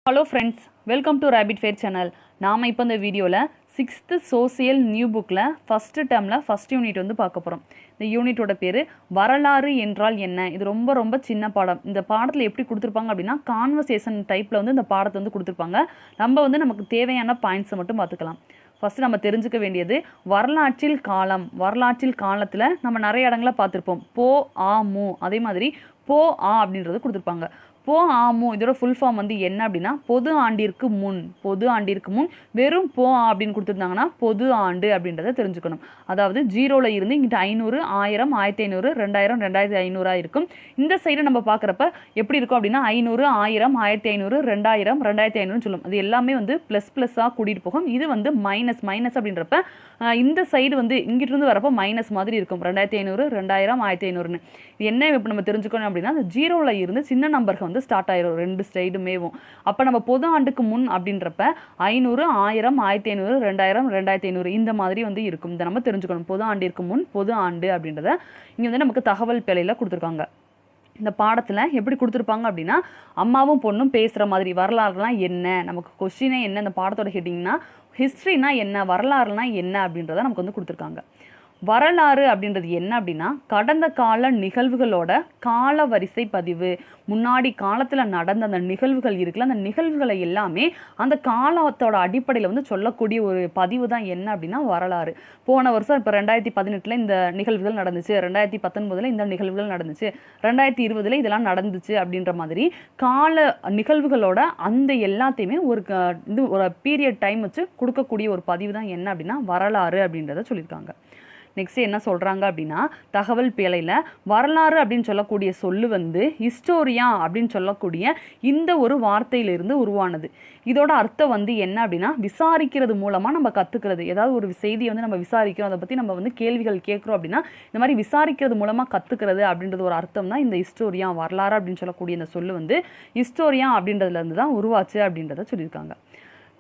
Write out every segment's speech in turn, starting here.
Hello friends, welcome to rapid fair channel. நாம் இப்போ இந்த வீடியோவில் 6th சோசியல் நியூ புக்கில் ஃபஸ்ட்டு டேர்மில் ஃபஸ்ட் யூனிட் வந்து பார்க்க போகிறோம். இந்த யூனிட்டோட பேர் வரலாறு என்றால் என்ன. இது ரொம்ப ரொம்ப சின்ன பாடம். இந்த பாடத்தில் எப்படி கொடுத்துருப்பாங்க அப்படின்னா கான்வர்சேஷன் டைப்பில் வந்து இந்த பாடத்தை வந்து கொடுத்துருப்பாங்க. நம்ம வந்து நமக்கு தேவையான பாயிண்ட்ஸை மட்டும் பார்த்துக்கலாம். ஃபஸ்ட்டு நம்ம தெரிஞ்சுக்க வேண்டியது வரலாற்றில் காலம். வரலாற்றில் காலத்தில் நம்ம நிறைய இடங்களை பார்த்துருப்போம். போ ஆ மு, அதே மாதிரி போ ஆ அப்படின்றது கொடுத்துருப்பாங்க. போ ஆமு இதோட ஃபுல் ஃபார்ம் வந்து என்ன அப்படின்னா பொது ஆண்டிற்கு முன். பொது ஆண்டிற்கு முன் வெறும் போ ஆ அப்படின்னு கொடுத்துருந்தாங்கன்னா பொது ஆண்டு அப்படின்றத தெரிஞ்சுக்கணும். அதாவது 0ல் இருந்து இங்கிட்ட 500, 1000, 1500, 2000, 2500 இருக்கும். இந்த சைடு நம்ம பார்க்குறப்ப எப்படி இருக்கும் அப்படின்னா 500, 1000, 1500, 2000, 2500 சொல்லும். அது எல்லாமே வந்து ப்ளஸ்ஸாக கூட்டிகிட்டு போகும். இது வந்து மைனஸ் அப்படின்றப்ப இந்த சைடு வந்து இங்கிட்டிருந்து வரப்போ மைனஸ் மாதிரி இருக்கும். 2500, 2000, 1500ன்னு. இது என்ன இப்போ நம்ம தெரிஞ்சுக்கணும் அப்படின்னா அந்த 0ல் இருந்து சின்ன நம்பர்கள் வந்து ஸ்டார்ட் ஆயிரும் ரெண்டு சைடுமேவும். அப்போ நம்ம பொது ஆண்டுக்கு முன் அப்படின்றப்ப 500, 1000, 1500, 2000, 2500 இந்த மாதிரி வந்து இருக்கும். இதை நம்ம தெரிஞ்சுக்கணும். பொது ஆண்டிற்கு முன் பொது ஆண்டு அப்படின்றத இங்கே வந்து நமக்கு தகவல் பிழையில் கொடுத்துருக்காங்க. இந்த பாடத்தில் எப்படி கொடுத்துருப்பாங்க அப்படின்னா அம்மாவும் பொண்ணும் பேசுகிற மாதிரி. வரலாறுலாம் என்ன, நமக்கு கொஸ்டினே என்ன, இந்த பாடத்தோட ஹெட்டிங்னா ஹிஸ்ட்ரினா என்ன, வரலாறுனா என்ன அப்படின்றத நமக்கு வந்து கொடுத்துருக்காங்க. வரலாறு அப்படின்றது என்ன அப்படின்னா கடந்த கால நிகழ்வுகளோட கால வரிசை பதிவு. முன்னாடி காலத்தில் நடந்த அந்த நிகழ்வுகள் இருக்குல்ல, அந்த நிகழ்வுகளை எல்லாமே அந்த காலத்தோட அடிப்படையில் வந்து சொல்லக்கூடிய ஒரு பதிவு தான் என்ன அப்படின்னா வரலாறு. போன வருஷம் இப்போ 2018 இந்த நிகழ்வுகள் நடந்துச்சு, 2019 இந்த நிகழ்வுகள் நடந்துச்சு, 2020 இதெல்லாம் நடந்துச்சு அப்படின்ற மாதிரி கால நிகழ்வுகளோட அந்த எல்லாத்தையுமே ஒரு பீரியட் டைம் வச்சு கொடுக்கக்கூடிய ஒரு பதிவு தான் என்ன அப்படின்னா வரலாறு அப்படின்றத சொல்லியிருக்காங்க. நெக்ஸ்ட் என்ன சொல்கிறாங்க அப்படின்னா தகவல் பிழையில் வரலாறு அப்படின்னு சொல்லக்கூடிய சொல்லு வந்து ஹிஸ்டோரியா அப்படின்னு சொல்லக்கூடிய இந்த ஒரு வார்த்தையிலிருந்து உருவானது. இதோட அர்த்தம் வந்து என்ன அப்படின்னா விசாரிக்கிறது மூலமாக நம்ம கற்றுக்கிறது. ஏதாவது ஒரு செய்தியை வந்து நம்ம விசாரிக்கிறோம், அதை பற்றி நம்ம வந்து கேள்விகள் கேட்குறோம் அப்படின்னா இந்த மாதிரி விசாரிக்கிறது மூலமாக கற்றுக்கிறது அப்படின்றது ஒரு அர்த்தம் தான் இந்த ஹிஸ்டோரியா. வரலாறு அப்படின்னு சொல்லக்கூடிய இந்த சொல்லு வந்து ஹிஸ்டோரியா அப்படின்றதுலேருந்து தான் உருவாச்சு அப்படின்றத சொல்லியிருக்காங்க.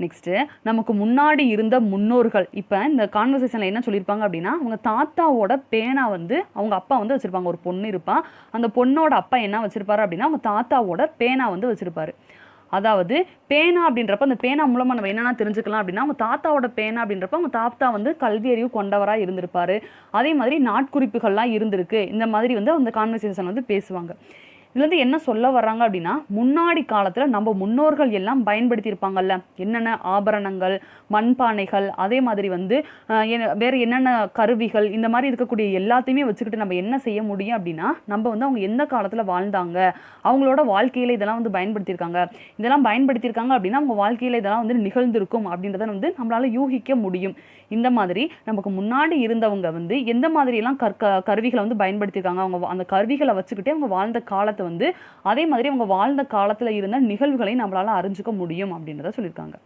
நெக்ஸ்ட்டு நமக்கு முன்னாடி இருந்த முன்னோர்கள். இப்போ இந்த கான்வர்சேஷனில் என்ன சொல்லியிருப்பாங்க அப்படின்னா அவங்க தாத்தாவோட பேனா வந்து அவங்க அப்பா வந்து வச்சுருப்பாங்க. ஒரு பொண்ணு இருப்பா, அந்த பொண்ணோட அப்பா என்ன வச்சுருப்பாரு அப்படின்னா அவங்க தாத்தாவோட பேனா வந்து வச்சுருப்பாரு. அதாவது பேனா அப்படின்றப்ப அந்த பேனா மூலமாக நம்ம என்னென்னா தெரிஞ்சுக்கலாம் அப்படின்னா அவங்க தாத்தாவோட பேனா அப்படின்றப்ப அவங்க தாத்தா வந்து கல்வி அறிவு கொண்டவராக இருந்திருப்பார். அதே மாதிரி நாட்குறிப்புகள்லாம் இருந்திருக்கு. இந்த மாதிரி வந்து அந்த கான்வர்சேஷன் வந்து பேசுவாங்க. இதுலேருந்து என்ன சொல்ல வர்றாங்க அப்படின்னா முன்னாடி காலத்தில் நம்ம முன்னோர்கள் எல்லாம் பயன்படுத்தியிருப்பாங்கல்ல, என்னென்ன ஆபரணங்கள், மண்பானைகள், அதே மாதிரி வந்து வேறு என்னென்ன கருவிகள், இந்த மாதிரி இருக்கக்கூடிய எல்லாத்தையுமே வச்சுக்கிட்டு நம்ம என்ன செய்ய முடியும் அப்படின்னா நம்ம வந்து அவங்க எந்த காலத்தில் வாழ்ந்தாங்க, அவங்களோட வாழ்க்கையில் இதெல்லாம் வந்து இதெல்லாம் பயன்படுத்தியிருக்காங்க அப்படின்னா அவங்க வாழ்க்கையில் இதெல்லாம் வந்து நிகழ்ந்திருக்கும் அப்படின்றத வந்து நம்மளால் யூகிக்க முடியும். இந்த மாதிரி நமக்கு முன்னாடி இருந்தவங்க வந்து எந்த மாதிரியெல்லாம் கருவிகளை வந்து பயன்படுத்தியிருக்காங்க, அவங்க அந்த கருவிகளை வச்சுக்கிட்டே அவங்க வாழ்ந்த காலத்தை வந்து அதே மாதிரி அவங்க வாழ்ந்த காலத்தில் இருந்த நிகழ்வுகளை நம்மளால் அறிஞ்சிக்க முடியும் அப்படின்றத சொல்லியிருக்காங்க.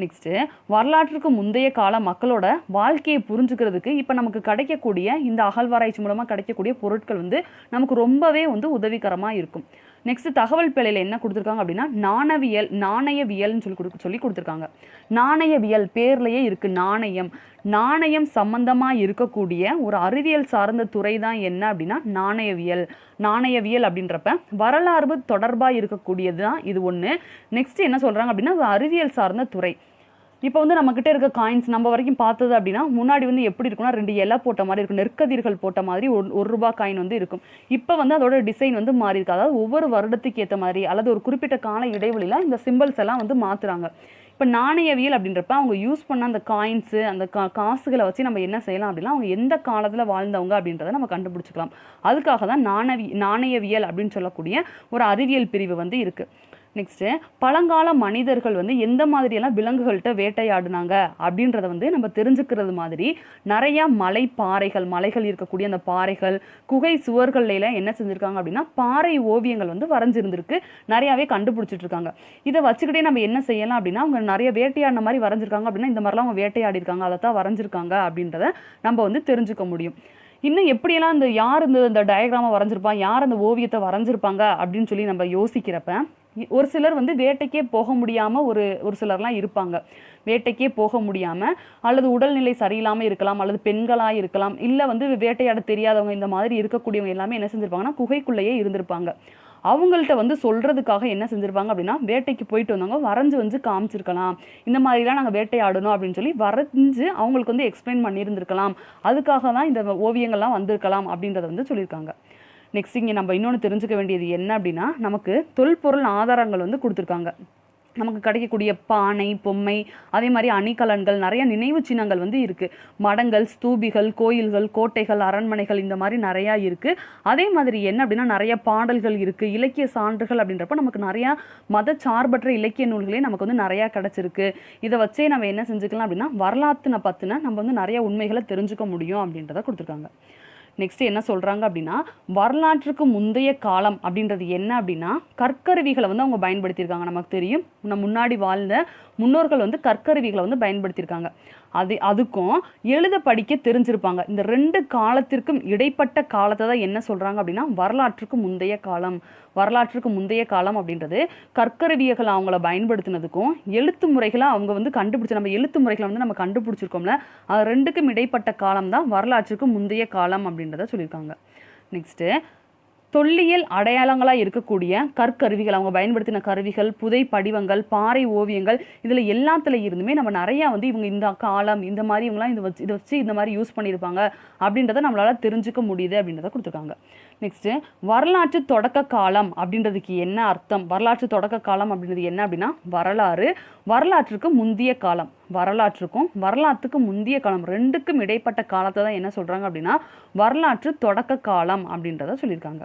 நெக்ஸ்ட்டு வரலாற்றுக்கு முந்தைய கால மக்களோட வாழ்க்கையை புரிஞ்சுக்கிறதுக்கு இப்போ நமக்கு கிடைக்கக்கூடிய இந்த அகழ்வாராய்ச்சி மூலமாக கிடைக்கக்கூடிய பொருட்கள் வந்து நமக்கு ரொம்பவே வந்து உதவிகரமாக இருக்கும். நெக்ஸ்ட் தகவல் பிழையில் என்ன கொடுத்துருக்காங்க அப்படின்னா நாணயவியல்னு சொல்லி கொடுத்துருக்காங்க. நாணயவியல் பேர்லேயே இருக்குது நாணயம். நாணயம் சம்பந்தமாக இருக்கக்கூடிய ஒரு அறிவியல் சார்ந்த துறை தான் என்ன அப்படின்னா நாணயவியல் அப்படின்றப்ப வரலாறு தொடர்பாக இருக்கக்கூடியது தான் இது ஒன்று. நெக்ஸ்ட் என்ன சொல்கிறாங்க அப்படின்னா அறிவியல் சார்ந்த துறை. இப்போ வந்து நம்மக்கிட்ட இருக்க காயின்ஸ் நம்ம வரைக்கும் பார்த்தது அப்படின்னா முன்னாடி வந்து எப்படி இருக்குன்னா 2 இலை போட்ட மாதிரி இருக்கும், நெற்கதிர்கள் போட்ட மாதிரி ₹1 காயின் வந்து இருக்கும். இப்போ வந்து அதோட டிசைன் வந்து மாறி இருக்கு. அதாவது ஒவ்வொரு வருடத்துக்கு ஏற்ற மாதிரி அல்லது ஒரு குறிப்பிட்ட கால இடைவெளியில் இந்த சிம்பிள்ஸ் எல்லாம் வந்து மாற்றுறாங்க. இப்போ நாணயவியல் அப்படின்றப்ப அவங்க யூஸ் பண்ண அந்த காயின்ஸு அந்த காசுகளை வச்சு நம்ம என்ன செய்யலாம் அப்படின்னா அவங்க எந்த காலத்தில் வாழ்ந்தவங்க அப்படின்றத நம்ம கண்டுபிடிச்சிக்கலாம். அதுக்காக தான் நாணயவியல் அப்படின்னு சொல்லக்கூடிய ஒரு அறிவியல் பிரிவு வந்து இருக்குது. நெக்ஸ்ட்டு பழங்கால மனிதர்கள் வந்து எந்த மாதிரியெல்லாம் விலங்குகள்கிட்ட வேட்டையாடினாங்க அப்படின்றத வந்து நம்ம தெரிஞ்சுக்கிறது மாதிரி நிறையா மலைகள் இருக்கக்கூடிய அந்த பாறைகள், குகை சுவர்கள்ல என்ன செஞ்சுருக்காங்க அப்படின்னா பாறை ஓவியங்கள் வந்து வரைஞ்சிருந்துருக்கு, நிறையாவே கண்டுபிடிச்சிட்டு இருக்காங்க. இதை வச்சுக்கிட்டே நம்ம என்ன செய்யலாம் அப்படின்னா அவங்க நிறைய வேட்டையாடின மாதிரி வரைஞ்சிருக்காங்க அப்படின்னா இந்த மாதிரிலாம் அவங்க வேட்டையாடி இருக்காங்க, அதை தான் வரைஞ்சிருக்காங்க அப்படின்றத நம்ம வந்து தெரிஞ்சுக்க முடியும். இன்னும் எப்படியெல்லாம் யார் இந்த டயக்ராமை வரைஞ்சிருப்பா, யார் அந்த ஓவியத்தை வரைஞ்சிருப்பாங்க அப்படின்னு சொல்லி நம்ம யோசிக்கிறப்ப ஒரு சிலர் வந்து வேட்டைக்கே போக முடியாமல் ஒரு சிலர்லாம் இருப்பாங்க. வேட்டைக்கே போக முடியாமல் அல்லது உடல்நிலை சரியில்லாமல் இருக்கலாம், அல்லது பெண்களாக இருக்கலாம், இல்லை வந்து வேட்டையாட தெரியாதவங்க, இந்த மாதிரி இருக்கக்கூடியவங்க எல்லாமே என்ன செஞ்சுருப்பாங்கன்னா குகைக்குள்ளேயே இருந்திருப்பாங்க. அவங்கள்ட்ட வந்து சொல்கிறதுக்காக என்ன செஞ்சுருப்பாங்க அப்படின்னா வேட்டைக்கு போயிட்டு வந்தவங்க வரைஞ்சி வந்து காமிச்சிருக்கலாம், இந்த மாதிரிலாம் நாங்கள் வேட்டையாடணும் அப்படின்னு சொல்லி வரைஞ்சு அவங்களுக்கு வந்து எக்ஸ்பிளைன் பண்ணியிருந்திருக்கலாம், அதுக்காக தான் இந்த ஓவியங்கள்லாம் வந்திருக்கலாம் அப்படின்றத வந்து சொல்லியிருக்காங்க. நெக்ஸ்ட் இங்கே நம்ம இன்னொன்று தெரிஞ்சுக்க வேண்டியது என்ன அப்படின்னா, நமக்கு தொல்பொருள் ஆதாரங்கள் வந்து கொடுத்துருக்காங்க. நமக்கு கிடைக்கக்கூடிய பானை, பொம்மை, அதே மாதிரி அணிகலன்கள், நிறைய நினைவு சின்னங்கள் வந்து இருக்குது. மடங்கள், ஸ்தூபிகள், கோயில்கள், கோட்டைகள், அரண்மனைகள், இந்த மாதிரி நிறையா இருக்குது. அதே மாதிரி என்ன அப்படின்னா நிறைய பாடல்கள் இருக்குது, இலக்கிய சான்றுகள் அப்படின்றப்ப நமக்கு நிறையா மத சார்பற்ற இலக்கிய நூல்களே நமக்கு வந்து நிறையா கிடச்சிருக்கு. இதை வச்சே நம்ம என்ன செஞ்சுக்கலாம் அப்படின்னா வரலாற்றினை பற்றின நம்ம வந்து நிறைய உண்மைகளை தெரிஞ்சுக்க முடியும் அப்படின்றத கொடுத்துருக்காங்க. நெக்ஸ்ட் என்ன சொல்கிறாங்க அப்படின்னா, வரலாற்றுக்கு முந்தைய காலம் அப்படின்றது என்ன அப்படின்னா கற்கருவிகளை வந்து அவங்க பயன்படுத்தியிருக்காங்க. நமக்கு தெரியும், முன்னாடி வாழ்ந்த முன்னோர்கள் வந்து கற்கருவிகளை வந்து பயன்படுத்தியிருக்காங்க. அதுக்கும் எழுத படிக்க தெரிஞ்சிருப்பாங்க. இந்த 2 காலத்திற்கும் இடைப்பட்ட காலத்தை தான் என்ன சொல்கிறாங்க அப்படின்னா வரலாற்றுக்கு முந்தைய காலம். வரலாற்றுக்கு முந்தைய காலம் அப்படின்றது கற்கருவிகளை அவங்கள பயன்படுத்தினதுக்கும் எழுத்து முறைகளை அவங்க வந்து கண்டுபிடிச்ச நம்ம எழுத்து முறைகளை வந்து நம்ம கண்டுபிடிச்சிருக்கோம்ல, அது 2க்கும் இடைப்பட்ட காலம் தான் வரலாற்றுக்கு முந்தைய காலம் அப்படின்றத சொல்லியிருக்காங்க. நெக்ஸ்ட்டு தொல்லியல் அடையாளங்களாக இருக்கக்கூடிய கற்கருவிகள், அவங்க பயன்படுத்தின கருவிகள், புதை படிவங்கள், பாறை ஓவியங்கள், இதில் எல்லாத்துல இருந்துமே நம்ம நிறையா வந்து இவங்க இந்த காலம் இந்த மாதிரி இவங்களாம் இதை வச்சு இந்த மாதிரி யூஸ் பண்ணியிருப்பாங்க அப்படின்றத நம்மளால் தெரிஞ்சுக்க முடியுது அப்படின்றத கொடுத்துருக்காங்க. நெக்ஸ்ட்டு வரலாற்று தொடக்க காலம் அப்படின்றதுக்கு என்ன அர்த்தம்? வரலாற்று தொடக்க காலம் அப்படின்றது என்ன அப்படின்னா வரலாறு, வரலாற்றுக்கு முந்தைய காலம். வரலாற்றுக்கு முந்தைய காலம் 2க்கும் இடைப்பட்ட காலத்தை தான் என்ன சொல்கிறாங்க அப்படின்னா வரலாற்று தொடக்க காலம் அப்படின்றத சொல்லியிருக்காங்க.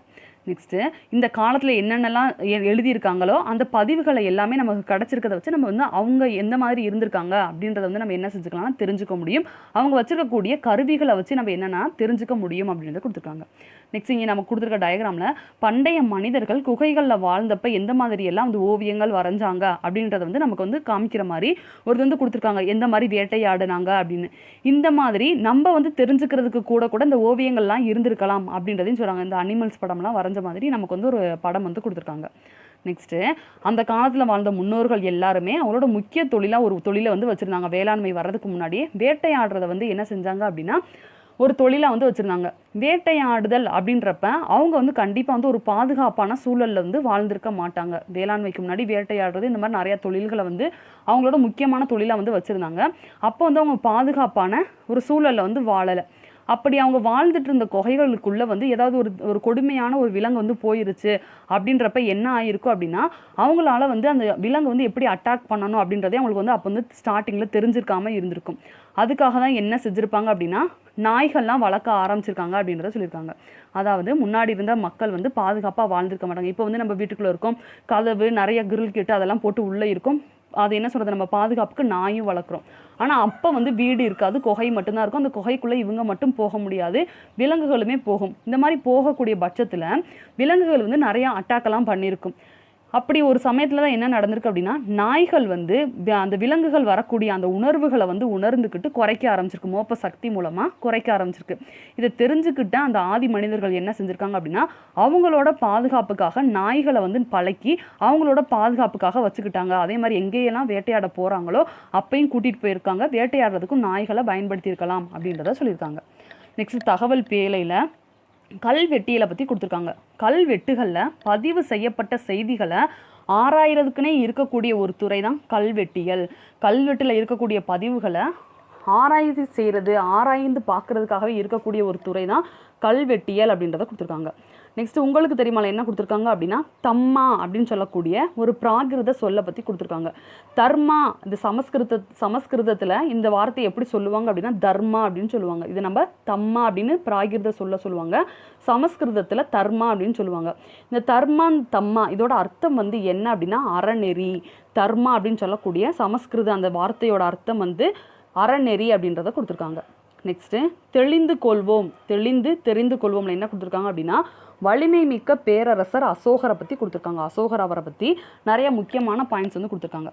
நெக்ஸ்ட்டு இந்த காலத்தில் என்னென்னலாம் எழுதியிருக்காங்களோ அந்த பதிவுகளை எல்லாமே நமக்கு கிடச்சிருக்கிறத வச்சு நம்ம வந்து அவங்க எந்த மாதிரி இருந்திருக்காங்க அப்படின்றத வந்து நம்ம என்ன செஞ்சுக்கலாம்னா தெரிஞ்சுக்க முடியும். அவங்க வச்சுருக்கக்கூடிய கருவிகளை வச்சு நம்ம என்னென்னா தெரிஞ்சுக்க முடியும் அப்படின்றத கொடுத்துருக்காங்க. நெக்ஸ்ட் இங்கே நம்ம கொடுத்துருக்க டயக்ராமில் பண்டைய மனிதர்கள் குகைகளில் வாழ்ந்தப்ப எந்த மாதிரியெல்லாம் வந்து ஓவியங்கள் வரைஞ்சாங்க அப்படின்றத வந்து நமக்கு வந்து காமிக்கிற மாதிரி ஒரு வந்து கொடுத்துருக்காங்க, எந்த மாதிரி வேட்டையாடினாங்க அப்படின்னு. இந்த மாதிரி நம்ம வந்து தெரிஞ்சுக்கிறதுக்கு கூட இந்த ஓவியங்கள்லாம் இருந்திருக்கலாம் அப்படின்றதையும் சொல்கிறாங்க. இந்த அனிமல்ஸ் படம்லாம் வரைஞ்ச மாதிரி நமக்கு வந்து ஒரு படம் வந்து கொடுத்துருக்காங்க. நெக்ஸ்ட்டு அந்த காலத்தில் வாழ்ந்த முன்னோர்கள் எல்லாருமே அவங்களோட முக்கிய தொழிலாக ஒரு தொழிலை வந்து வச்சுருந்தாங்க. வேளாண்மை வர்றதுக்கு முன்னாடியே வேட்டையாடுறதை வந்து என்ன செஞ்சாங்க அப்படின்னா ஒரு தொழிலாக வந்து வச்சுருந்தாங்க. வேட்டையாடுதல் அப்படின்றப்ப அவங்க வந்து கண்டிப்பாக வந்து ஒரு பாதுகாப்பான சூழலில் வந்து வாழ்ந்திருக்க மாட்டாங்க. வேளாண்மைக்கு முன்னாடி வேட்டையாடுறது இந்த மாதிரி நிறையா தொழில்களை வந்து அவங்களோட முக்கியமான தொழிலாக வந்து வச்சுருந்தாங்க. அப்போ வந்து அவங்க பாதுகாப்பான ஒரு சூழலில் வந்து வாழலை. அப்படி அவங்க வாழ்ந்துட்டு இருந்த குகைகளுக்குள்ளே வந்து ஏதாவது ஒரு கொடுமையான ஒரு விலங்கு வந்து போயிருச்சு அப்படின்றப்ப என்ன ஆயிருக்கும் அப்படின்னா அவங்களால வந்து அந்த விலங்கு வந்து எப்படி அட்டாக் பண்ணணும் அப்படின்றதே அவங்களுக்கு வந்து அப்போ வந்து ஸ்டார்டிங்கில் தெரிஞ்சிருக்காம இருந்திருக்கும். அதுக்காக தான் என்ன செஞ்சுருப்பாங்க அப்படின்னா நாய்கள்லாம் வளர்க்க ஆரம்பிச்சிருக்காங்க அப்படின்றத சொல்லியிருக்காங்க. அதாவது முன்னாடி இருந்த மக்கள் வந்து பாதுகாப்பாக வாழ்ந்திருக்க மாட்டாங்க. இப்போ வந்து நம்ம வீட்டுக்குள்ளே இருக்கோம், கதவு நிறைய கிரில் கிட்ட அதெல்லாம் போட்டு உள்ளே இருக்கும், அது என்ன சொல்கிறது நம்ம பாதுகாப்புக்கு நாயும் வளர்க்குறோம். ஆனால் அப்போ வந்து வீடு இருக்காது, குகை மட்டும்தான் இருக்கும். அந்த குகைக்குள்ளே இவங்க மட்டும் போக முடியாது, விலங்குகளுமே போகும். இந்த மாதிரி போகக்கூடிய பட்சத்தில் விலங்குகள் வந்து நிறையா அட்டாக்கெல்லாம் பண்ணியிருக்கும். அப்படி ஒரு சமயத்தில் தான் என்ன நடந்திருக்கு அப்படின்னா நாய்கள் வந்து அந்த விலங்குகள் வரக்கூடிய அந்த உணர்வுகளை வந்து உணர்ந்துக்கிட்டு குறைக்க ஆரம்பிச்சிருக்கு, மோப்ப சக்தி மூலமாக குறைக்க ஆரம்பிச்சிருக்கு. இதை தெரிஞ்சுக்கிட்ட அந்த ஆதி மனிதர்கள் என்ன செஞ்சுருக்காங்க அப்படின்னா அவங்களோட பாதுகாப்புக்காக நாய்களை வந்து பழக்கி அவங்களோட பாதுகாப்புக்காக வச்சுக்கிட்டாங்க. அதே மாதிரி எங்கேயெல்லாம் வேட்டையாட போகிறாங்களோ அப்பையும் கூட்டிகிட்டு போயிருக்காங்க, வேட்டையாடுறதுக்கும் நாய்களை பயன்படுத்தியிருக்கலாம் அப்படின்றத சொல்லியிருக்காங்க. நெக்ஸ்ட் தகவல் பேழையில் கல்வெட்டியலை பற்றி கொடுத்துருக்காங்க. கல்வெட்டுகளில் பதிவு செய்யப்பட்ட செய்திகளை ஆராயறதுக்குன்னே இருக்கக்கூடிய ஒரு துறை தான் கல்வெட்டியல். கல்வெட்டில் இருக்கக்கூடிய பதிவுகளை ஆராய்ந்து பார்க்குறதுக்காகவே இருக்கக்கூடிய ஒரு துறை தான் கல்வெட்டியல் அப்படின்றத கொடுத்துருக்காங்க. நெக்ஸ்ட் உங்களுக்கு தெரியுமா என்ன கொடுத்துருக்காங்க அப்படின்னா தம்மா அப்படின்னு சொல்லக்கூடிய ஒரு பிராகிருத சொல்லை பற்றி கொடுத்துருக்காங்க. தர்மா, இந்த சமஸ்கிருதத்தில் இந்த வார்த்தையை எப்படி சொல்லுவாங்க அப்படின்னா தர்மா அப்படின்னு சொல்லுவாங்க. இது நம்ம தம்மா அப்படின்னு பிராகிருத சொல்லுவாங்க. சமஸ்கிருதத்தில் தர்மா அப்படின்னு சொல்லுவாங்க. இந்த தர்மான் தம்மா இதோட அர்த்தம் வந்து என்ன அப்படின்னா அறநெறி. தர்மா அப்படின்னு சொல்லக்கூடிய சமஸ்கிருத அந்த வார்த்தையோட அர்த்தம் வந்து அறநெறி அப்படின்றத கொடுத்துருக்காங்க. நெக்ஸ்ட்டு தெரிந்து தெரிந்து கொள்வோம்ல என்ன கொடுத்துருக்காங்க அப்படின்னா வலிமை மிக்க பேரரசர் அசோகரை பற்றி கொடுத்துருக்காங்க. அசோகர் அவரை பற்றி நிறைய முக்கியமான பாயிண்ட்ஸ் வந்து கொடுத்துருக்காங்க.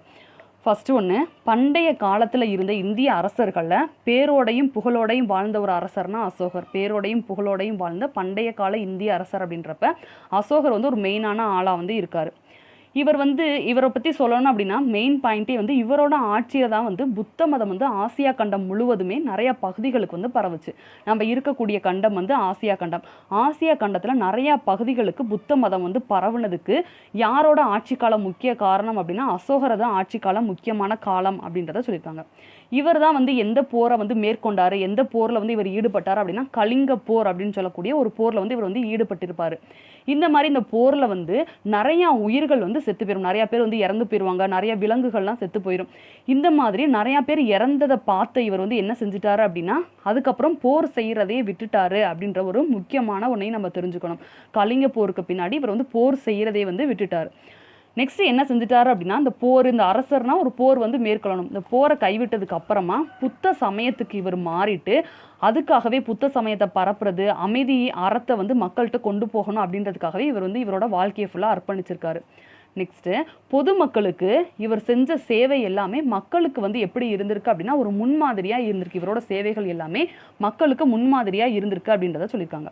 ஃபஸ்ட்டு ஒன்று, பண்டைய காலத்தில் இருந்த இந்திய அரசர்களில் பேரோடையும் புகழோடையும் வாழ்ந்த ஒரு அரசர்னா அசோகர். பேரோடையும் புகழோடையும் வாழ்ந்த பண்டைய கால இந்திய அரசர் அப்படின்றப்ப அசோகர் வந்து ஒரு மெயினான ஆளாக வந்து இருக்கார். இவர் வந்து இவரை பற்றி சொல்லணும் அப்படின்னா மெயின் பாயிண்ட்டே வந்து இவரோட ஆட்சியில் தான் வந்து புத்த மதம் வந்து ஆசியா கண்டம் முழுவதுமே நிறைய பகுதிகளுக்கு வந்து பரவுச்சு. நம்ம இருக்கக்கூடிய கண்டம் வந்து ஆசியா கண்டம். ஆசியா கண்டத்தில் நிறையா பகுதிகளுக்கு புத்த மதம் வந்து பரவுனதுக்கு யாரோட ஆட்சி காலம் முக்கிய காரணம் அப்படின்னா அசோகரத ஆட்சி காலம் முக்கியமான காலம் அப்படின்றத சொல்லியிருக்காங்க. இவர் தான் வந்து எந்த போரை வந்து மேற்கொண்டாரு, எந்த போரில் வந்து இவர் ஈடுபட்டார் அப்படின்னா கலிங்க போர் அப்படின்னு சொல்லக்கூடிய ஒரு போரில் வந்து இவர் வந்து ஈடுபட்டிருப்பார். இந்த மாதிரி இந்த போரில் வந்து நிறையா உயிர்கள் வந்து செத்து போயிடும், நிறையா பேர் வந்து இறந்து போயிடுவாங்க, நிறைய விலங்குகள்லாம் செத்து போயிடும். இந்த மாதிரி நிறையா பேர் இறந்ததை பார்த்த இவர் வந்து என்ன செஞ்சிட்டாரு அப்படின்னா அதுக்கப்புறம் போர் செய்கிறதையே விட்டுட்டாரு அப்படின்ற ஒரு முக்கியமான ஒன்றையும் நம்ம தெரிஞ்சுக்கணும். கலிங்க போருக்கு பின்னாடி இவர் வந்து போர் செய்கிறதே வந்து விட்டுட்டார். நெக்ஸ்ட் என்ன செஞ்சுட்டாரு அப்படின்னா இந்த போர், இந்த அரசர்னா ஒரு போர் வந்து மேற்கொள்ளணும். இந்த போரை கைவிட்டதுக்கு அப்புறமா புத்த சமயத்துக்கு இவர் மாறிட்டு அதுக்காகவே புத்த சமயத்தை பரப்புறது, அமைதி அறத்தை வந்து மக்கள்கிட்ட கொண்டு போகணும் அப்படின்றதுக்காகவே இவர் வந்து இவரோட வாழ்க்கையை ஃபுல்லாக அர்ப்பணிச்சிருக்காரு. நெக்ஸ்ட்டு பொதுமக்களுக்கு இவர் செஞ்ச சேவை எல்லாமே மக்களுக்கு வந்து எப்படி இருந்திருக்கு அப்படின்னா ஒரு முன்மாதிரியாக இருந்திருக்கு. இவரோட சேவைகள் எல்லாமே மக்களுக்கு முன்மாதிரியாக இருந்திருக்கு அப்படின்றத சொல்லியிருக்காங்க.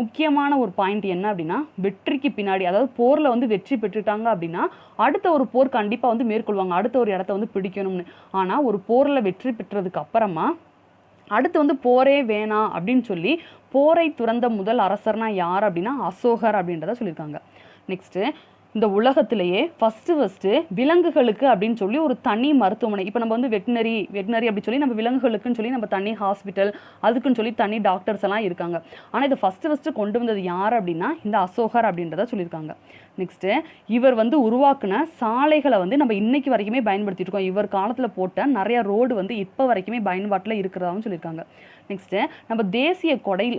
முக்கியமான ஒரு பாயிண்ட் என்ன அப்படின்னா வெற்றிக்கு பின்னாடி, அதாவது போரில் வந்து வெற்றி பெற்றுட்டாங்க அப்படின்னா அடுத்த ஒரு போர் கண்டிப்பாக வந்து மேற்கொள்வாங்க, அடுத்த ஒரு இடத்த வந்து பிடிக்கணும்னு. ஆனால் ஒரு போரில் வெற்றி பெற்றதுக்கு அப்புறமா அடுத்து வந்து போரே வேணாம் அப்படின்னு சொல்லி போரை துறந்த முதல் அரசர்னா யார் அப்படின்னா அசோகர் அப்படின்றத சொல்லியிருக்காங்க. நெக்ஸ்ட்டு இந்த உலகத்திலேயே ஃபஸ்ட்டு விலங்குகளுக்கு அப்படின்னு சொல்லி ஒரு தனி மருத்துவமனை, இப்போ நம்ம வந்து வெட்டினரி அப்படின்னு சொல்லி நம்ம விலங்குகளுக்குன்னு சொல்லி நம்ம தனி ஹாஸ்பிட்டல் அதுக்குன்னு சொல்லி தனி டாக்டர்ஸ் எல்லாம் இருக்காங்க. ஆனால் இதை ஃபஸ்ட்டு கொண்டு வந்தது யார் அப்படின்னா இந்த அசோகர் அப்படின்றத சொல்லியிருக்காங்க. நெக்ஸ்ட்டு இவர் வந்து உருவாக்குன சாலைகளை வந்து நம்ம இன்னைக்கு வரைக்குமே பயன்படுத்திட்டு இருக்கோம். இவர் காலத்தில் போட்ட நிறைய ரோடு வந்து இப்போ வரைக்குமே பயன்பாட்டில் இருக்கிறதாகவும் சொல்லியிருக்காங்க. நெக்ஸ்ட்டு நம்ம தேசிய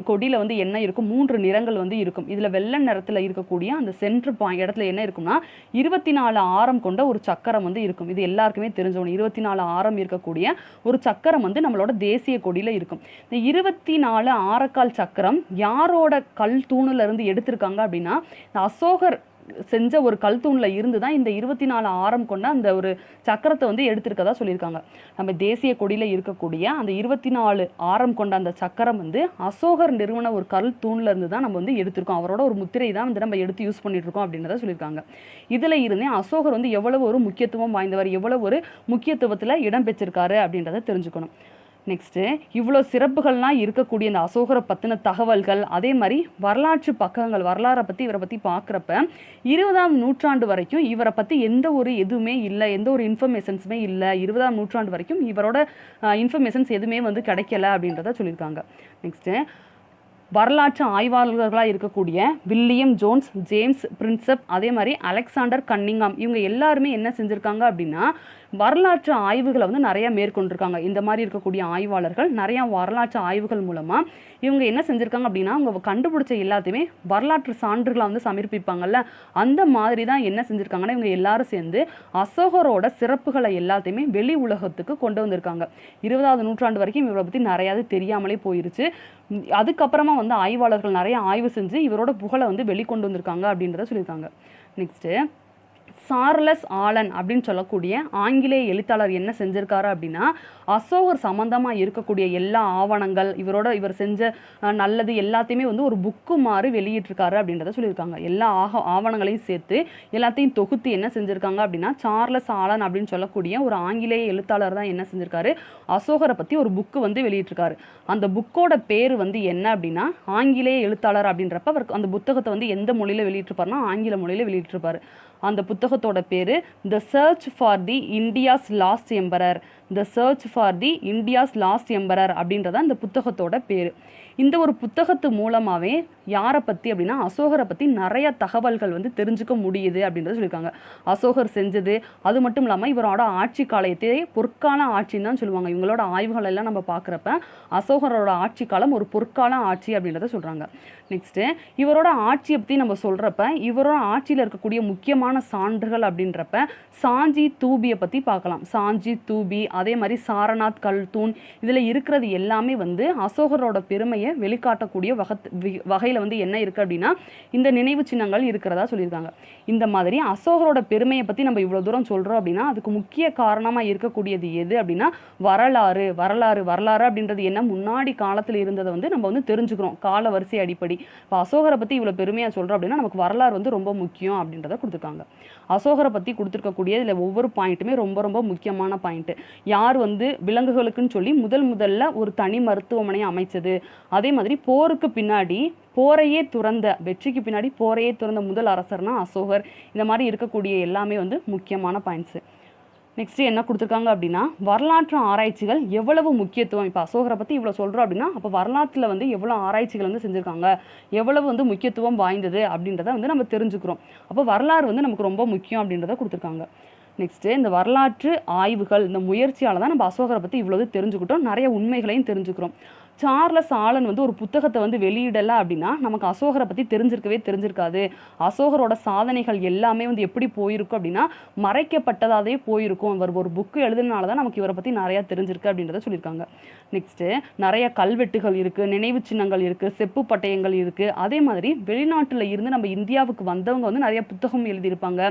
கொடியில் வந்து என்ன இருக்கும், 3 நிறங்கள் வந்து இருக்கும். இதில் வெள்ளை நிறத்தில் இருக்கக்கூடிய அந்த சென்ட்ரு இடத்துல என்ன இருக்கும்னா 24 ஆரம் கொண்ட ஒரு சக்கரம் வந்து இருக்கும். இது எல்லாருக்குமே தெரிஞ்சவங்க. 24 ஆரம் இருக்கக்கூடிய ஒரு சக்கரம் வந்து நம்மளோட தேசிய கொடியில் இருக்கும். இந்த 24 ஆரக்கால் சக்கரம் யாரோட கல் தூணில் இருந்து எடுத்திருக்காங்க அப்படின்னா இந்த அசோகர் செஞ்ச ஒரு கல் தூணில் இருந்து தான் இந்த 24 ஆரம் கொண்ட அந்த ஒரு சக்கரத்தை வந்து எடுத்திருக்கதா சொல்லியிருக்காங்க. நம்ம தேசிய கொடியில் இருக்கக்கூடிய அந்த 24 ஆரம் கொண்ட அந்த சக்கரம் வந்து அசோகர் நிறுவன ஒரு கல் தூணில் இருந்து தான் நம்ம வந்து எடுத்திருக்கோம். அவரோட ஒரு முத்திரை தான் வந்து நம்ம எடுத்து யூஸ் பண்ணிட்டு இருக்கோம் அப்படின்றத சொல்லியிருக்காங்க. இதில் இருந்தே அசோகர் வந்து எவ்வளவு ஒரு முக்கியத்துவம் வாய்ந்தவர், எவ்வளவு ஒரு முக்கியத்துவத்தில் இடம் பெற்றிருக்காரு அப்படின்றத தெரிஞ்சுக்கணும். நெக்ஸ்ட்டு இவ்வளோ சிறப்புகள்லாம் இருக்கக்கூடிய இந்த அசோகரை பற்றின தகவல்கள், அதே மாதிரி வரலாற்று பக்கங்கள், வரலாறை பற்றி இவரை பற்றி பார்க்குறப்ப 20ஆம் நூற்றாண்டு வரைக்கும் இவரை பற்றி எந்த ஒரு எதுவுமே இல்லை, எந்த ஒரு இன்ஃபர்மேஷன்ஸுமே இல்லை. 20ஆம் நூற்றாண்டு வரைக்கும் இவரோட இன்ஃபர்மேஷன்ஸ் எதுவுமே வந்து கிடைக்கல அப்படின்றத சொல்லியிருக்காங்க. நெக்ஸ்ட்டு வரலாற்று ஆய்வாளர்களாக இருக்கக்கூடிய வில்லியம் ஜோன்ஸ், ஜேம்ஸ் பிரின்சப், அதே மாதிரி அலெக்சாண்டர் கன்னிங்காம், இவங்க எல்லாருமே என்ன செஞ்சுருக்காங்க அப்படின்னா வரலாற்று ஆய்வுகளை வந்து நிறையா மேற்கொண்டிருக்காங்க. இந்த மாதிரி இருக்கக்கூடிய ஆய்வாளர்கள் நிறையா வரலாற்று ஆய்வுகள் மூலமாக இவங்க என்ன செஞ்சுருக்காங்க அப்படின்னா அவங்க கண்டுபிடிச்ச எல்லாத்தையுமே வரலாற்று சான்றுகளை வந்து சமர்ப்பிப்பாங்கல்ல, அந்த மாதிரி தான் என்ன செஞ்சுருக்காங்கன்னா இவங்க எல்லாரும் சேர்ந்து அசோகரோட சிறப்புகளை எல்லாத்தையுமே வெளி உலகத்துக்கு கொண்டு வந்திருக்காங்க. 20ஆவது நூற்றாண்டு வரைக்கும் இவரை பற்றி நிறையாவது தெரியாமலே போயிருச்சு. அதுக்கப்புறமா வந்து ஆய்வாளர்கள் நிறைய ஆய்வு செஞ்சு இவரோட புகழை வந்து வெளிக்கொண்டு வந்திருக்காங்க அப்படின்றத சொல்லியிருக்காங்க. நெக்ஸ்ட்டு சார்லஸ் ஆலன் அப்படின்னு சொல்லக்கூடிய ஆங்கிலேய எழுத்தாளர் என்ன செஞ்சிருக்காரு அப்படின்னா அசோகர் சம்பந்தமாக இருக்கக்கூடிய எல்லா ஆவணங்கள், இவர் செஞ்ச நல்லது எல்லாத்தையுமே வந்து ஒரு புக்கு மாதிரி வெளியிட்டிருக்காரு அப்படின்றத சொல்லியிருக்காங்க. எல்லா ஆவணங்களையும் சேர்த்து எல்லாத்தையும் தொகுத்து என்ன செஞ்சுருக்காங்க அப்படின்னா சார்லஸ் ஆலன் அப்படின்னு சொல்லக்கூடிய ஒரு ஆங்கிலேய எழுத்தாளர் தான் என்ன செஞ்சிருக்காரு அசோகரை பற்றி ஒரு புக்கு வந்து வெளியிட்டிருக்காரு. அந்த புக்கோட பேர் வந்து என்ன அப்படின்னா ஆங்கிலேய எழுத்தாளர் அப்படின்றப்ப அவர் அந்த புத்தகத்தை வந்து எந்த மொழியில் வெளியிட்டிருப்பாருன்னா ஆங்கில மொழியில் வெளியிட்டிருப்பாரு. அந்த புத்தகத்தோட பேர் the church for the India's last emperor, the church for the India's last emperor அப்படின்றத அந்த புத்தகத்தோட பேர். இந்த ஒரு புத்தகத்து மூலமாகவே யாரை பற்றி அப்படின்னா அசோகரை பற்றி நிறைய தகவல்கள் வந்து தெரிஞ்சுக்க முடியுது அப்படின்றத சொல்லியிருக்காங்க. அசோகர் செஞ்சது அது மட்டும் இல்லாமல் இவரோட ஆட்சி காலத்தையே பொற்கால ஆட்சின்னு தான் சொல்லுவாங்க. இவங்களோட ஆய்வுகள் எல்லாம் நம்ம பார்க்குறப்ப அசோகரோட ஆட்சி காலம் ஒரு பொற்கால ஆட்சி அப்படின்றத சொல்கிறாங்க. நெக்ஸ்ட்டு இவரோட ஆட்சியை பற்றி நம்ம சொல்கிறப்ப இவரோட ஆட்சியில் இருக்கக்கூடிய முக்கியமான சான்றுகள் அப்படின்றப்ப சாஞ்சி தூபியை பற்றி பார்க்கலாம். சாஞ்சி தூபி, அதே மாதிரி சாரநாத் கல் தூண், இதில் இருக்கிறது எல்லாமே வந்து அசோகரோட பெருமையை பெருமையை வெளிக்காட்டக்கூடிய வகையில் வந்து என்ன இருக்குது அப்படின்னா இந்த நினைவு சின்னங்கள் இருக்கிறதா சொல்லியிருக்காங்க. இந்த மாதிரி அசோகரோட பெருமையை பற்றி நம்ம இவ்வளோ தூரம் சொல்கிறோம் அப்படின்னா அதுக்கு முக்கிய காரணமாக இருக்கக்கூடியது எது அப்படின்னா வரலாறு. வரலாறு வரலாறு அப்படின்றது என்ன, முன்னாடி காலத்தில் இருந்ததை வந்து நம்ம வந்து தெரிஞ்சுக்கிறோம் கால வரிசை அடிப்படை. இப்போ அசோகரை பற்றி இவ்வளோ பெருமையாக சொல்கிறோம் அப்படின்னா நமக்கு வரலாறு வந்து ரொம்ப முக்கியம் அப்படின்றத கொடுத்துருக்காங்க. அசோகரை பற்றி கொடுத்துருக்கக்கூடிய இதில் ஒவ்வொரு பாயிண்ட்டுமே ரொம்ப ரொம்ப முக்கியமான பாயிண்ட்டு. யார் வந்து விலங்குகளுக்குன்னு சொல்லி முதல்ல ஒரு தனி மருத்துவமனையை அமைச்சது, அதே மாதிரி போருக்கு பின்னாடி போரையே துறந்த, வெற்றிக்கு பின்னாடி போரையே துறந்த முதல் அரசர்னா அசோகர். இந்த மாதிரி இருக்கக்கூடிய எல்லாமே வந்து முக்கியமான பாயிண்ட்ஸு. நெக்ஸ்ட்டு என்ன கொடுத்துருக்காங்க அப்படின்னா வரலாற்று ஆராய்ச்சிகள் எவ்வளவு முக்கியத்துவம். இப்போ அசோகரை பற்றி இவ்வளோ சொல்கிறோம் அப்படின்னா அப்போ வரலாற்றில் வந்து எவ்வளோ ஆராய்ச்சிகள் வந்து செஞ்சுருக்காங்க, எவ்வளவு வந்து முக்கியத்துவம் வாய்ந்தது அப்படின்றத வந்து நம்ம தெரிஞ்சுக்கிறோம். அப்போ வரலாறு வந்து நமக்கு ரொம்ப முக்கியம் அப்படின்றத கொடுத்துருக்காங்க. நெக்ஸ்ட்டு இந்த வரலாற்று ஆய்வுகள் இந்த முயற்சியால் தான் நம்ம அசோகரை பற்றி இவ்வளவு தெரிஞ்சுக்கிட்டோம், நிறைய உண்மைகளையும் தெரிஞ்சுக்கிறோம். சார்லஸ் ஆலன் வந்து ஒரு புத்தகத்தை வந்து வெளியிடலை அப்படின்னா நமக்கு அசோகரை பற்றி தெரிஞ்சிருக்காது. அசோகரோட சாதனைகள் எல்லாமே வந்து எப்படி போயிருக்கும் அப்படின்னா மறைக்கப்பட்டதாகவே போயிருக்கும். இவர் ஒரு புக்கு எழுதுனால தான் நமக்கு இவரை பற்றி நிறையா தெரிஞ்சிருக்கு அப்படின்றத சொல்லியிருக்காங்க. நெக்ஸ்ட்டு நிறைய கல்வெட்டுகள் இருக்குது, நினைவு சின்னங்கள் இருக்குது, செப்பு பட்டயங்கள் இருக்குது. அதே மாதிரி வெளிநாட்டில் இருந்து நம்ம இந்தியாவுக்கு வந்தவங்க வந்து நிறைய புத்தகம் எழுதியிருப்பாங்க.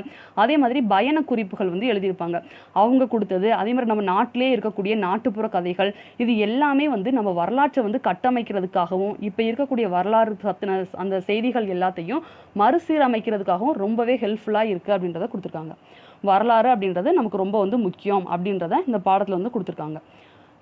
அதே மாதிரி பயண குறிப்புகள் வந்து எழுதியிருப்பாங்க அவங்க கொடுத்தது. அதே மாதிரி நம்ம நாட்டிலே இருக்கக்கூடிய நாட்டுப்புற கதைகள், இது எல்லாமே வந்து நம்ம வரலாற்று வந்து கட்டமைக்கிறதுக்காகவும் இப்போ இருக்கக்கூடிய வரலாறு பத்தின அந்த செய்திகள் எல்லாத்தையும் மறுசீரமைக்கிறதுக்காகவும் ரொம்பவே ஹெல்ப்ஃபுல்லாக இருக்குது அப்படின்றத கொடுத்துருக்காங்க. வரலாறு அப்படின்றது நமக்கு ரொம்ப வந்து முக்கியம் அப்படின்றத இந்த பாடத்தில் வந்து கொடுத்துருக்காங்க.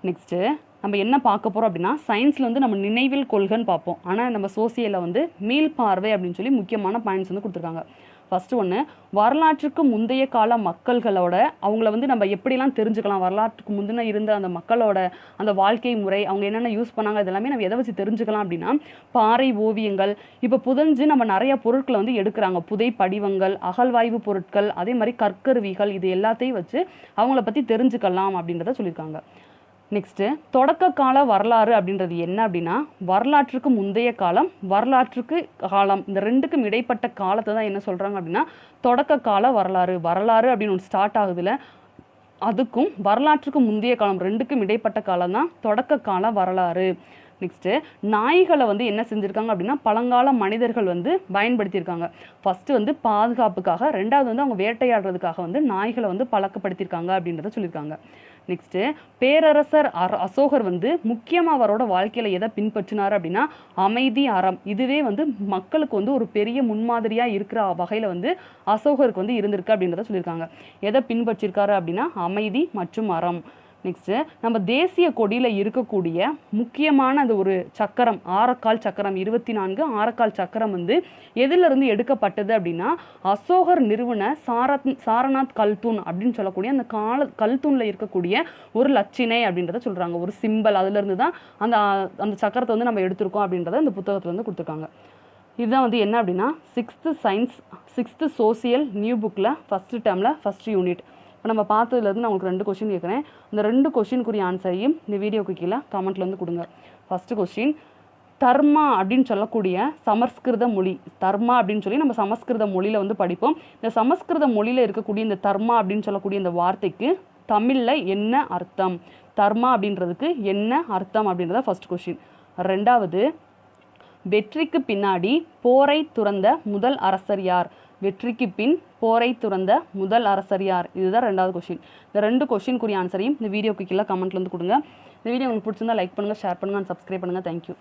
நெக்ஸ்ட்டு நம்ம என்ன பார்க்க போகிறோம் அப்படின்னா சயின்ஸில் வந்து நம்ம நினைவில் கொள்கைன்னு பார்ப்போம். ஆனால் நம்ம சோசியலில் வந்து மீள்பார்வை அப்படின்னு சொல்லி முக்கியமான பாயிண்ட்ஸ் வந்து கொடுத்துருக்காங்க. ஃபஸ்ட்டு ஒன்று, வரலாற்றுக்கு முந்தைய கால மக்கள்களோட அவங்கள வந்து நம்ம எப்படிலாம் தெரிஞ்சுக்கலாம், வரலாற்றுக்கு முந்தின இருந்த அந்த மக்களோட அந்த வாழ்க்கை முறை, அவங்க என்னென்ன யூஸ் பண்ணாங்க, இதெல்லாமே நம்ம எதை வச்சு தெரிஞ்சுக்கலாம் அப்படின்னா பாறை ஓவியங்கள். இப்போ புதஞ்சு நம்ம நிறைய பொருட்களை வந்து எடுக்கிறாங்க, புதை படிவங்கள், அகழ்வாய்வு பொருட்கள், அதே மாதிரி கற்கருவிகள், இது எல்லாத்தையும் வச்சு அவங்கள பற்றி தெரிஞ்சுக்கலாம் அப்படின்றத சொல்லியிருக்காங்க. நெக்ஸ்ட்டு தொடக்க கால வரலாறு அப்படின்றது என்ன அப்படின்னா வரலாற்றுக்கு முந்தைய காலம், வரலாற்றுக்கு காலம், இந்த ரெண்டுக்கும் இடைப்பட்ட காலத்தை தான் என்ன சொல்கிறாங்க அப்படின்னா தொடக்க கால வரலாறு. வரலாறு அப்படின்னு ஒன்று ஸ்டார்ட் ஆகுதுல, அதுக்கும் வரலாற்றுக்கு முந்தைய காலம் ரெண்டுக்கும் இடைப்பட்ட காலம் தான் தொடக்க கால வரலாறு. நெக்ஸ்ட்டு நாய்களை வந்து என்ன செஞ்சுருக்காங்க அப்படின்னா பழங்கால மனிதர்கள் வந்து பயன்படுத்தியிருக்காங்க. ஃபஸ்ட்டு வந்து பாதுகாப்புக்காக, ரெண்டாவது வந்து அவங்க வேட்டையாடுறதுக்காக வந்து நாய்களை வந்து பழக்கப்படுத்தியிருக்காங்க அப்படின்றத சொல்லியிருக்காங்க. நெக்ஸ்ட்டு பேரரசர் அசோகர் வந்து முக்கியமாக அவரோட வாழ்க்கையில் எதை பின்பற்றினார் அப்படின்னா அமைதி, அறம். இதுவே வந்து மக்களுக்கு வந்து ஒரு பெரிய முன்மாதிரியாக இருக்கிற வகையில் வந்து அசோகருக்கு வந்து இருந்திருக்கு அப்படின்றத சொல்லியிருக்காங்க. எதை பின்பற்றிருக்காரு அப்படின்னா அமைதி மற்றும் அறம். நெக்ஸ்ட்டு நம்ம தேசிய கொடியில் இருக்கக்கூடிய முக்கியமான அந்த ஒரு சக்கரம், ஆரக்கால் சக்கரம், 24 ஆரக்கால் சக்கரம் வந்து எதிலிருந்து எடுக்கப்பட்டது அப்படின்னா அசோகர் நிறுவன சாரநாத் கல்தூன் அப்படின்னு சொல்லக்கூடிய அந்த கல்தூனில் இருக்கக்கூடிய ஒரு லட்சினை அப்படின்றத சொல்கிறாங்க, ஒரு சிம்பல். அதுலேருந்து தான் அந்த அந்த சக்கரத்தை வந்து நம்ம எடுத்திருக்கோம் அப்படின்றத இந்த புத்தகத்தில் வந்து கொடுத்துருக்காங்க. இதுதான் வந்து என்ன அப்படின்னா 6th சோசியல் நியூ புக்கில் ஃபஸ்ட்டு டேர்மில் ஃபஸ்ட் யூனிட். இப்போ நம்ம பார்த்ததுலேருந்து நான் உங்களுக்கு 2 கொஸ்டின் கேட்குறேன். அந்த 2 கொஸ்டினுக்குரிய ஆன்சரையும் இந்த வீடியோக்கு கீழே கமெண்ட்டில் வந்து கொடுங்க. ஃபஸ்ட்டு கொஸ்டின், தர்மா அப்படின்னு சொல்லக்கூடிய சமஸ்கிருத மொழி, தர்மா அப்படின்னு சொல்லி நம்ம சமஸ்கிருத மொழியில் வந்து படிப்போம். இந்த சமஸ்கிருத மொழியில் இருக்கக்கூடிய இந்த தர்மா அப்படின்னு சொல்லக்கூடிய இந்த வார்த்தைக்கு தமிழில் என்ன அர்த்தம், தர்மா அப்படின்றதுக்கு என்ன அர்த்தம் அப்படின்றத ஃபஸ்ட் கொஸ்டின். ரெண்டாவது, வெற்றிக்கு பின்னாடி போரை துறந்த முதல் அரசர் யார், வெற்றிக்கு பின் போரை துறந்த முதல் அரசர் யார், இதுதான் ரெண்டாவது கொஸ்டின். இந்த 2 கொஸ்டினுக்குரிய ஆன்சரையும் இந்த வீடியோக்கு கீழே கமெண்ட்ல வந்து கொடுங்க. இந்த வீடியோ உங்களுக்கு பிடிச்சிருந்தா லைக் பண்ணுங்கள், ஷேர் பண்ணுங்கள், அண்ட் சப்ஸ்கிரைப் பண்ணுங்கள். தேங்க்யூ.